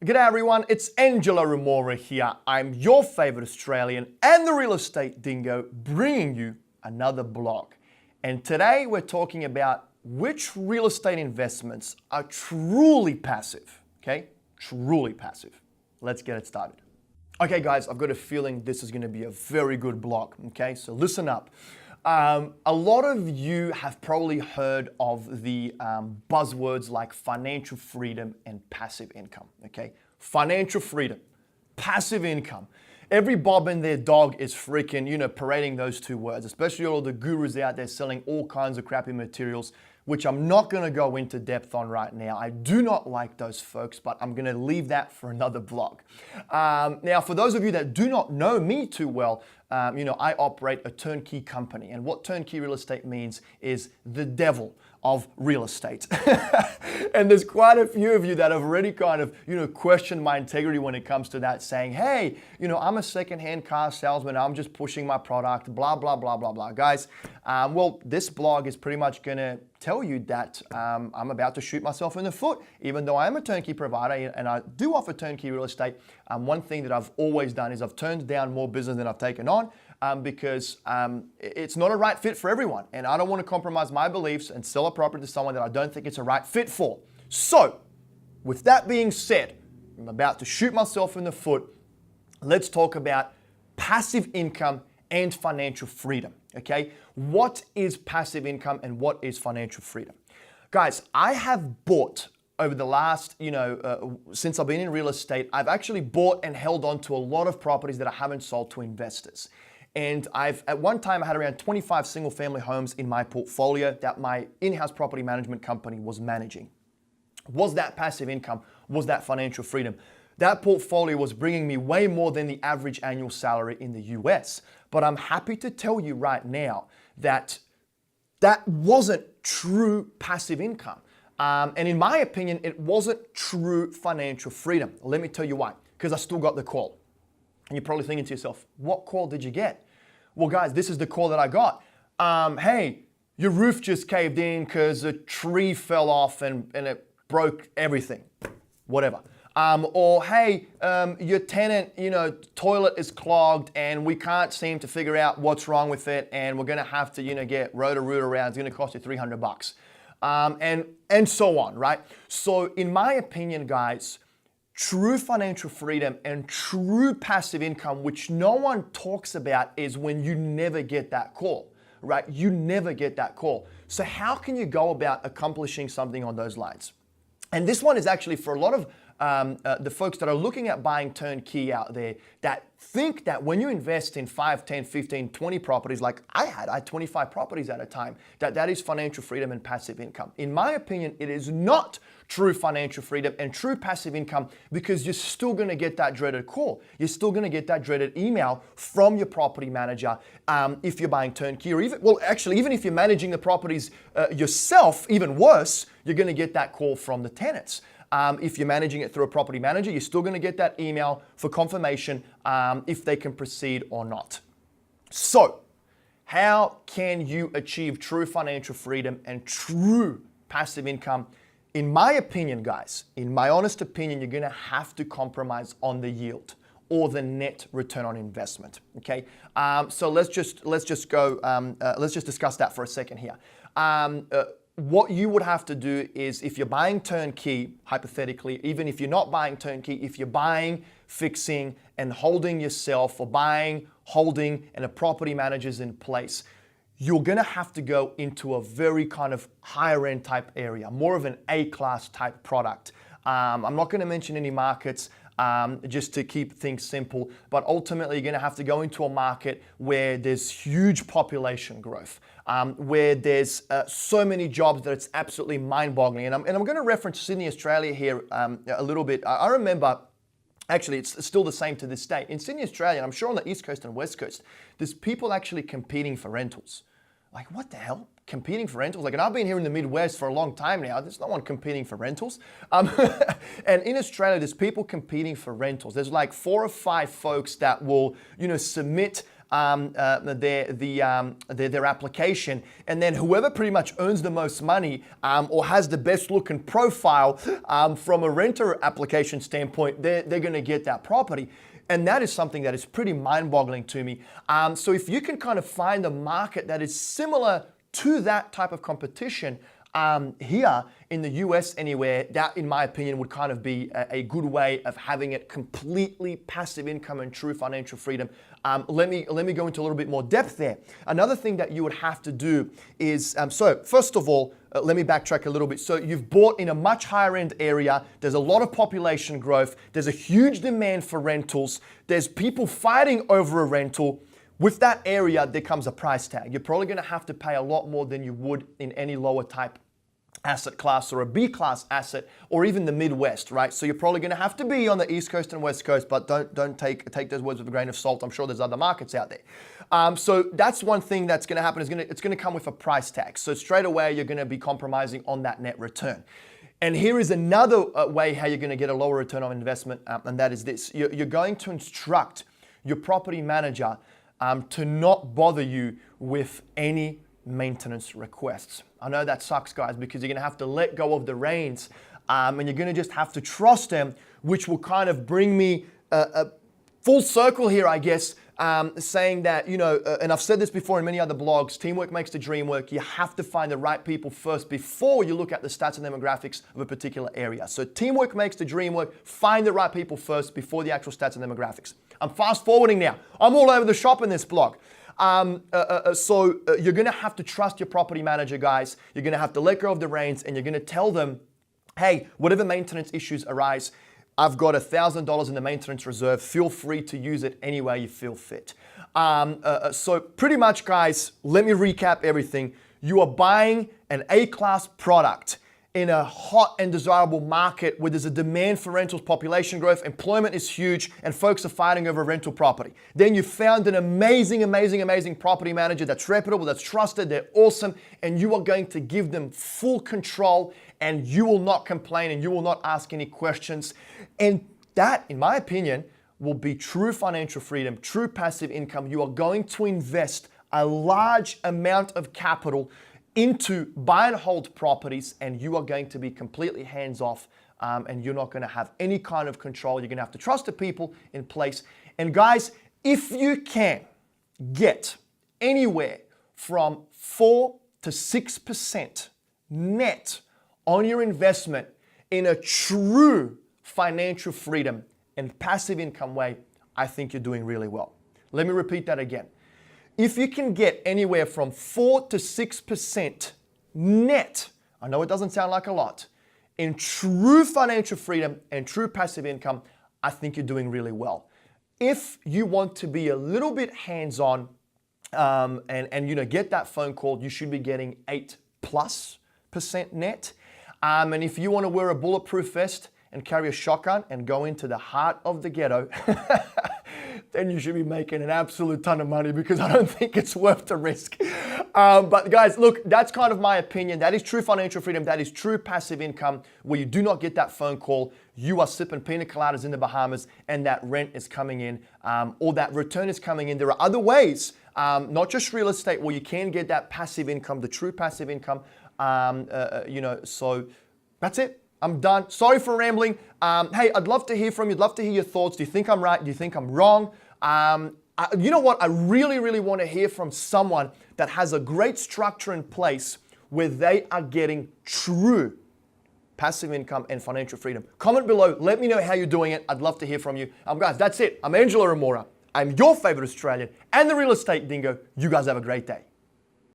G'day everyone, it's Engelo Rumora here. I'm your favorite Australian and the real estate dingo bringing you another blog. And today we're talking about which real estate investments are truly passive, okay? Truly passive. Let's get it started. Okay guys, I've got a feeling this is gonna be a very good blog, okay? So listen up. A lot of you have probably heard of the buzzwords like financial freedom and passive income, okay? Financial freedom, passive income. Every bob and their dog is freaking, parading those two words, especially all the gurus out there selling all kinds of crappy materials, which I'm not gonna go into depth on right now. I do not like those folks, but I'm gonna leave that for another vlog. Now, for those of you that do not know me too well, I operate a turnkey company, and what turnkey real estate means is the devil of real estate. And there's quite a few of you that have already kind of, questioned my integrity when it comes to that, saying, hey, I'm a secondhand car salesman, I'm just pushing my product, blah, blah, blah, blah, blah. Guys, well, this blog is pretty much gonna tell you that I'm about to shoot myself in the foot. Even though I am a turnkey provider and I do offer turnkey real estate, one thing that I've always done is I've turned down more business than I've taken on because it's not a right fit for everyone. And I don't want to compromise my beliefs and sell a property to someone that I don't think it's a right fit for. So, with that being said, I'm about to shoot myself in the foot. Let's talk about passive income and financial freedom, okay? What is passive income and what is financial freedom? Guys, I have bought over the last, since I've been in real estate, I've actually bought and held on to a lot of properties that I haven't sold to investors. And at one time, I had around 25 single family homes in my portfolio that my in-house property management company was managing. Was that passive income? Was that financial freedom? That portfolio was bringing me way more than the average annual salary in the US. But I'm happy to tell you right now that that wasn't true passive income. And in my opinion, it wasn't true financial freedom. Let me tell you why. Because I still got the call. And you're probably thinking to yourself, what call did you get? Well, guys, this is the call that I got. Hey, your roof just caved in because a tree fell off and it broke everything. Whatever. Or hey, your tenant, toilet is clogged and we can't seem to figure out what's wrong with it, and we're gonna have to, get Roto-Rooter around. It's gonna cost you $300. And so on, right? So in my opinion, guys, true financial freedom and true passive income, which no one talks about, is when you never get that call, right? You never get that call. So how can you go about accomplishing something on those lines? And this one is actually for a lot of the folks that are looking at buying turnkey out there that think that when you invest in 5, 10, 15, 20 properties, like I had 25 properties at a time, that is financial freedom and passive income. In my opinion, it is not true financial freedom and true passive income, because you're still gonna get that dreaded call. You're still gonna get that dreaded email from your property manager if you're buying turnkey, or even if you're managing the properties yourself, even worse, you're gonna get that call from the tenants. If you're managing it through a property manager, you're still gonna get that email for confirmation if they can proceed or not. So, how can you achieve true financial freedom and true passive income? In my opinion, guys, in my honest opinion, you're gonna have to compromise on the yield or the net return on investment, okay? So let's just discuss that for a second here. What you would have to do is, if you're buying turnkey, hypothetically, even if you're not buying turnkey, if you're buying, fixing, and holding yourself, or buying, holding, and a property manager's in place, you're gonna have to go into a very kind of higher end type area, more of an A-class type product. I'm not gonna mention any markets, just to keep things simple, but ultimately you're gonna have to go into a market where there's huge population growth, where there's so many jobs that it's absolutely mind-boggling. And I'm gonna reference Sydney, Australia here a little bit. I remember, actually, it's still the same to this day. In Sydney, Australia, and I'm sure on the East Coast and West Coast, there's people actually competing for rentals. Like, what the hell? Competing for rentals? Like, and I've been here in the Midwest for a long time now. There's no one competing for rentals. And in Australia, there's people competing for rentals. There's like 4 or 5 folks that will, submit their application, and then whoever pretty much earns the most money or has the best looking profile from a renter application standpoint, they're going to get that property. And that is something that is pretty mind-boggling to me. So if you can kind of find a market that is similar to that type of competition here in the US anywhere, that in my opinion would kind of be a good way of having it completely passive income and true financial freedom. Let me go into a little bit more depth there. Another thing that you would have to do is, so first of all, let me backtrack a little bit. So you've bought in a much higher end area. There's a lot of population growth. There's a huge demand for rentals. There's people fighting over a rental. With that area, there comes a price tag. You're probably going to have to pay a lot more than you would in any lower type asset class or a B class asset or even the Midwest, right? So you're probably going to have to be on the East Coast and West Coast, but don't take those words with a grain of salt. I'm sure there's other markets out there. So that's one thing that's going to happen. It's going to come with a price tag. So straight away, you're going to be compromising on that net return. And here is another way how you're going to get a lower return on investment, and that is this. You're going to instruct your property manager to not bother you with any maintenance requests. I know that sucks, guys, because you're going to have to let go of the reins and you're going to just have to trust them, which will kind of bring me a full circle here, I guess, saying that, you know, and I've said this before in many other blogs, teamwork makes the dream work. You have to find the right people first before you look at the stats and demographics of a particular area. So teamwork makes the dream work. Find the right people first before the actual stats and demographics. I'm fast forwarding now. I'm all over the shop in this blog. So you're going to have to trust your property manager, guys. You're going to have to let go of the reins and you're going to tell them, hey, whatever maintenance issues arise, I've got $1,000 in the maintenance reserve. Feel free to use it any way you feel fit. So pretty much, guys, let me recap everything. You are buying an A-class product in a hot and desirable market where there's a demand for rentals, population growth, employment is huge, and folks are fighting over rental property. Then you found an amazing property manager that's reputable, that's trusted, they're awesome, and you are going to give them full control, and you will not complain, and you will not ask any questions. And that, in my opinion, will be true financial freedom, true passive income. You are going to invest a large amount of capital into buy and hold properties, and you are going to be completely hands-off, and you're not going to have any kind of control. You're going to have to trust the people in place. And guys, if you can get anywhere from 4 to 6% net on your investment in a true financial freedom and passive income way, I think you're doing really well. Let me repeat that again. If you can get anywhere from 4 to 6% net, I know it doesn't sound like a lot, in true financial freedom and true passive income, I think you're doing really well. If you want to be a little bit hands-on and you know, get that phone call, you should be getting 8+% net. And if you want to wear a bulletproof vest and carry a shotgun and go into the heart of the ghetto, then you should be making an absolute ton of money, because I don't think it's worth the risk. But guys, look, that's kind of my opinion. That is true financial freedom. That is true passive income, where you do not get that phone call. You are sipping pina coladas in the Bahamas and that rent is coming in, or that return is coming in. There are other ways, not just real estate, where you can get that passive income, the true passive income. You know, so that's it. I'm done. Sorry for rambling. Hey, I'd love to hear from you. I'd love to hear your thoughts. Do you think I'm right? Do you think I'm wrong? You know what? I really want to hear from someone that has a great structure in place where they are getting true passive income and financial freedom. Comment below. Let me know how you're doing it. I'd love to hear from you. Guys, that's it. I'm Engelo Rumora. I'm your favorite Australian and the real estate dingo. You guys have a great day.